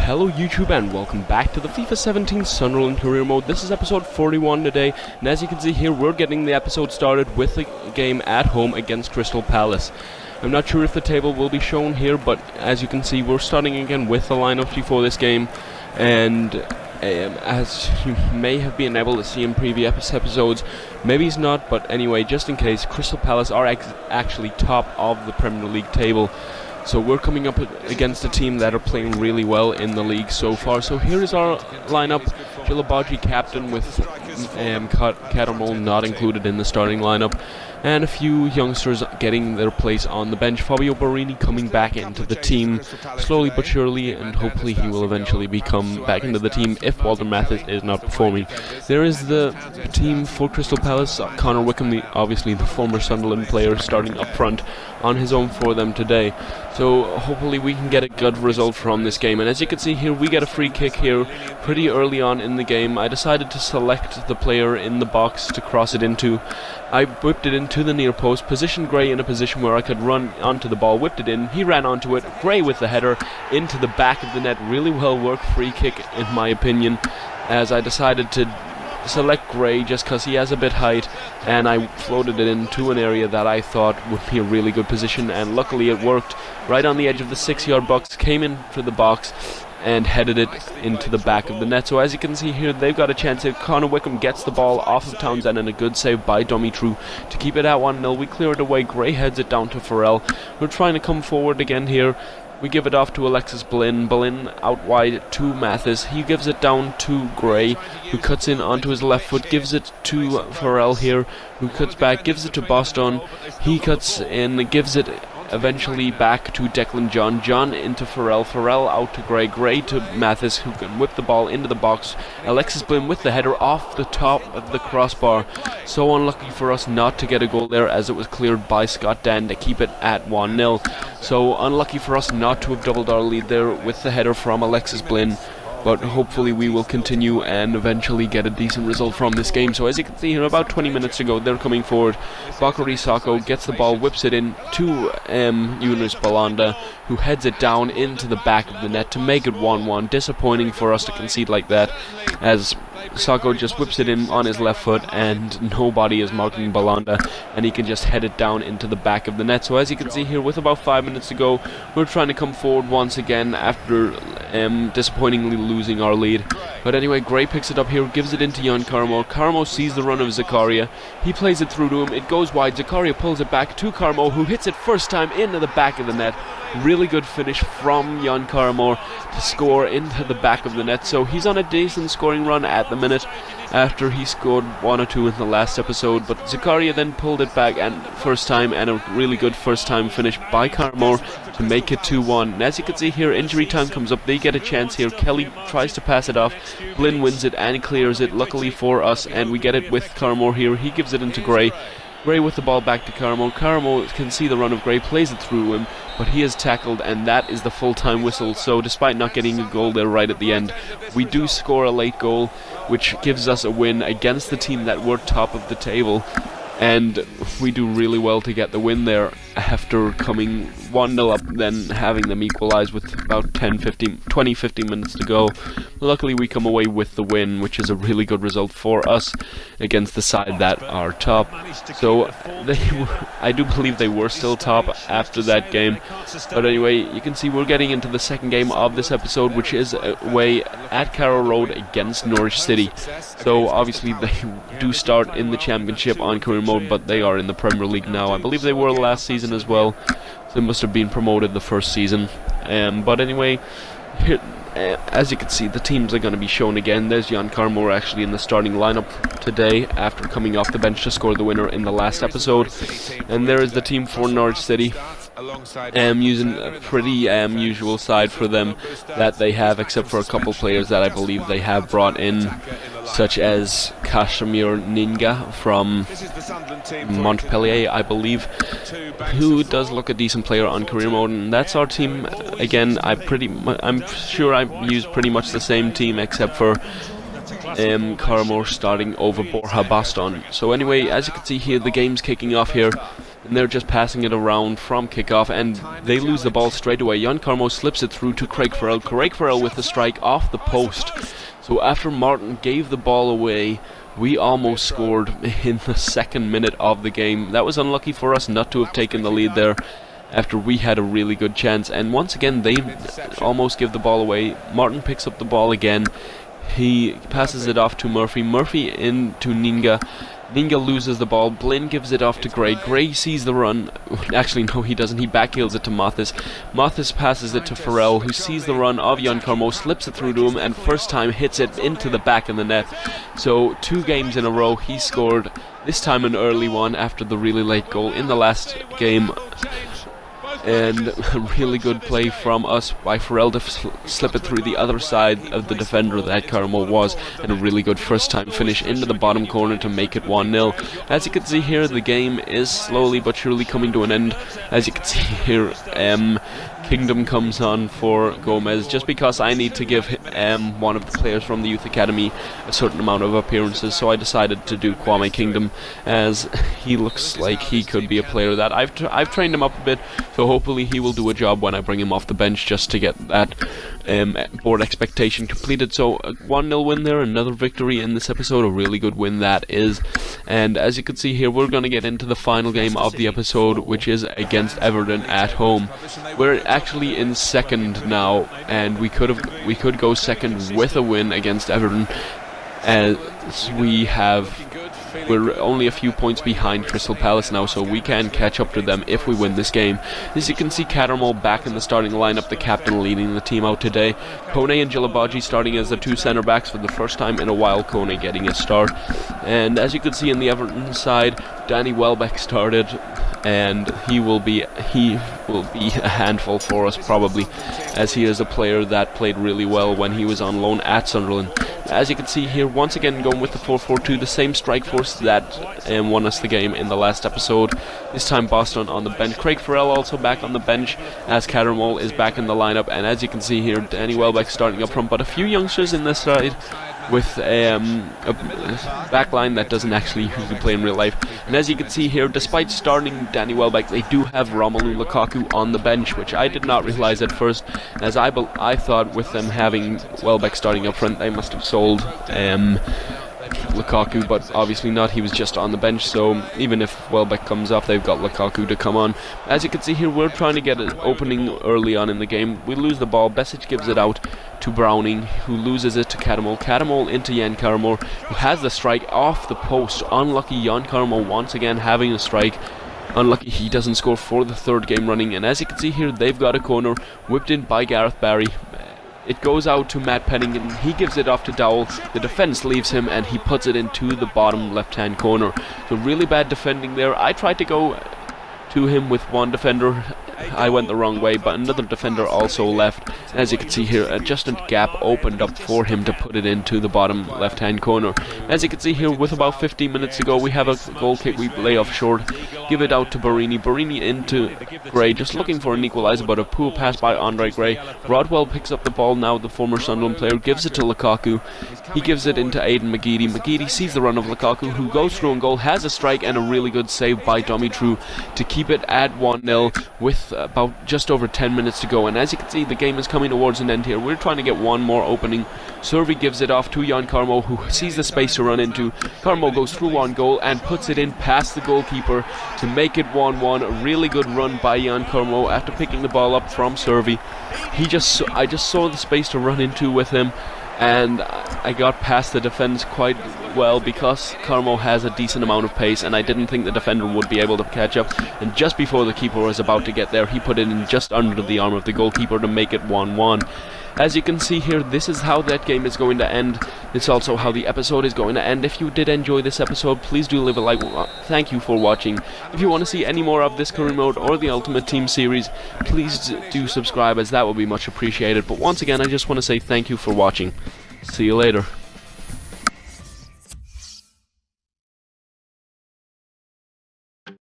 Hello YouTube and welcome back to the FIFA 17 Sunderland Career Mode. This is episode 41 today, and as you can see here, we're getting the episode started with a game at home against Crystal Palace. I'm not sure if the table will be shown here, but as you can see, we're starting again with the lineups before this game, and as you may have been able to see in previous episodes, maybe it's not, but anyway, just in case, Crystal Palace are actually top of the Premier League table. So we're coming up against a team that are playing really well in the league so far. So here is our lineup. Jilabaji captain with Catamol not included in the starting lineup. And a few youngsters getting their place on the bench. Fabio Borini coming back into the team slowly but surely, and hopefully he will eventually become back into the team if Walter Mathis is not performing. There is the team for Crystal Palace. Connor Wickham, obviously the former Sunderland player, starting up front on his own for them today. So hopefully we can get a good result from this game. And as you can see here, we get a free kick here pretty early on in the game. I decided to select the player in the box to cross it into. I whipped it into the near post, positioned Gray in a position where I could run onto the ball, whipped it in, he ran onto it, Gray with the header into the back of the net. Really well worked free kick in my opinion, as I decided to select Gray just because he has a bit height, and I floated it into an area that I thought would be a really good position, and luckily it worked. Right on the edge of the 6-yard box, came in for the box and headed it into the back of the net. So as you can see here, they've got a chance here. Connor Wickham gets the ball off of Townsend, and a good save by Dumitru to keep it at 1-0. We clear it away, Gray heads it down to Farrell. We're trying to come forward again here. We give it off to Alexis Blin. Blin out wide to Mathis. He gives it down to Gray, who cuts in onto his left foot, gives it to Farrell here, who cuts back, gives it to Boston. He cuts in, gives it eventually back to Declan John. John into Farrell. Farrell out to Gray. Gray to Mathis, who can whip the ball into the box. Alexis Blin with the header off the top of the crossbar. So unlucky for us not to get a goal there, as it was cleared by Scott Dan to keep it at 1-0. So unlucky for us not to have doubled our lead there with the header from Alexis Blin. But hopefully we will continue and eventually get a decent result from this game. So as you can see here, about 20 minutes ago, they're coming forward. Bakary Sako gets the ball, whips it in to Yunus Balanda, who heads it down into the back of the net to make it 1-1. Disappointing for us to concede like that, as Sako just whips it in on his left foot and nobody is marking Balanda, and he can just head it down into the back of the net. So as you can see here, with about 5 minutes to go, we're trying to come forward once again after disappointingly losing our lead. But anyway, Gray picks it up here, gives it into Jan Carmo. Carmo sees the run of Zakaria. He plays it through to him. It goes wide. Zakaria pulls it back to Carmo, who hits it first time into the back of the net. Really good finish from Jan Carmo to score into the back of the net. So he's on a decent scoring run at the minute, after he scored 1 or 2 in the last episode. But Zakaria then pulled it back and first time, and a really good first time finish by Carmo to make it 2-1. And as you can see here, injury time comes up. They get a chance here. Kelly tries to pass it off. Blin wins it and clears it, luckily for us, and we get it with Carmo here. He gives it into Gray. Gray with the ball back to Carmo. Carmo can see the run of Gray, plays it through him, but he is tackled, and that is the full-time whistle. So despite not getting a goal there right at the end, we do score a late goal, which gives us a win against the team that were top of the table. And we do really well to get the win there after coming 1-0 up, then having them equalize with about 20-15 minutes to go. Luckily we come away with the win, which is a really good result for us against the side that are top. So I do believe they were still top after that game. But anyway, you can see we're getting into the second game of this episode, which is away at Carrow Road against Norwich City. So obviously they do start in the Championship on career mode, but they are in the Premier League now. I believe they were last season as well, so they must have been promoted the first season. But anyway, here, as you can see, the teams are going to be shown again. There's Jan Carmo actually in the starting lineup today after coming off the bench to score the winner in the last episode. And there is the team for Norwich City, using a pretty usual side for them that they have, except for a couple players that I believe they have brought in, such as Kashmir Ninga from Montpellier, I believe, who does look a decent player on career mode. And that's our team again. I'm sure I used pretty much the same team, except for Carmore starting over Borja Boston. So anyway, as you can see here, the game's kicking off here. and they're just passing it around from kickoff, and they lose the ball straight away. Jan Carmo slips it through to Craig Farrell. Craig Farrell with the strike off the post. So after Martin gave the ball away, we almost scored in the second minute of the game. That was unlucky for us not to have taken the lead there after we had a really good chance. And once again, they almost give the ball away. Martin picks up the ball again. He passes it off to Murphy. Murphy into Ninga. Ninga loses the ball. Blinn gives it off to Gray. Gray sees the run. Actually, no, he doesn't. He backheels it to Mathis. Mathis passes it to Farrell, who sees the run of Jan Carmo, slips it through to him, and first time hits it into the back of the net. So 2 games in a row, he scored. This time an early one after the really late goal in the last game. And a really good play from us by Farrell to slip it through the other side of the defender that Carmo was, and a really good first time finish into the bottom corner to make it 1-0. As you can see here, the game is slowly but surely coming to an end. As you can see here, Kingdom comes on for Gomez, just because I need to give one of the players from the Youth Academy a certain amount of appearances, so I decided to do Kwame Kingdom, as he looks like he could be a player that I've trained him up a bit, so hopefully he will do a job when I bring him off the bench, just to get that board expectation completed. So a 1-0 win there, another victory in this episode, a really good win that is. And as you can see here, we're going to get into the final game of the episode, which is against Everton at home. We're actually in second now, and we could go second with a win against Everton, as we're only a few points behind Crystal Palace now, so we can catch up to them if we win this game. As you can see, Cattermole back in the starting lineup, the captain leading the team out today. Kone and Jilabaji starting as the 2 centre backs for the first time in a while, Kone getting a start. And as you can see in the Everton side, Danny Welbeck started, and he will be a handful for us probably, as he is a player that played really well when he was on loan at Sunderland. As you can see here, once again going with the 4-4-2, the same strike force that won us the game in the last episode. This time Boston on the bench. Craig Farrell also back on the bench, as Cattermole is back in the lineup. And as you can see here, Danny Welbeck starting up front, but a few youngsters in this side, with a backline that doesn't actually usually play in real life. And as you can see here, despite starting Danny Welbeck, they do have Romelu Lukaku on the bench, which I did not realise at first, as I thought with them having Welbeck starting up front, they must have sold Lukaku, but obviously not. He was just on the bench, so even if Welbeck comes off, they've got Lukaku to come on. As you can see here, we're trying to get an opening early on in the game. We lose the ball. Besic gives it out to Browning, who loses it to Cattermole. Cattermole into Jan Carmo, who has the strike off the post. Unlucky Jan Carmo once again having a strike. Unlucky he doesn't score for the 3rd game running. And as you can see here, they've got a corner whipped in by Gareth Barry. It goes out to Matt Penning, and he gives it off to Dowell. The defence leaves him, and he puts it into the bottom left-hand corner. So really bad defending there. I tried to go to him with one defender. I went the wrong way, but another defender also left. As you can see here, just a gap opened up for him to put it into the bottom left-hand corner. As you can see here, with about 15 minutes to go, we have a goal kick. We lay off short, give it out to Barini. Barini into Gray, just looking for an equaliser, but a poor pass by Andre Gray. Rodwell picks up the ball now, the former Sunderland player, gives it to Lukaku. He gives it into Aidan McGeady. McGeady sees the run of Lukaku, who goes through and goal, has a strike, and a really good save by Dummy True to keep it at 1-0 with about just over 10 minutes to go. And as you can see, the game is coming towards an end here. We're trying to get one more opening. Servi gives it off to Jan Carmo, who sees the space to run into. Carmo goes through on goal and puts it in past the goalkeeper to make it 1-1. A really good run by Jan Carmo after picking the ball up from Servi. I just saw the space to run into with him, and I got past the defence quite well because Carmo has a decent amount of pace, and I didn't think the defender would be able to catch up. And just before the keeper was about to get there, he put it in just under the arm of the goalkeeper to make it 1-1. As you can see here, this is how that game is going to end. It's also how the episode is going to end. If you did enjoy this episode, please do leave a like. Thank you for watching. If you want to see any more of this career mode or the Ultimate Team series, please do subscribe, as that will be much appreciated. But once again, I just want to say thank you for watching. See you later.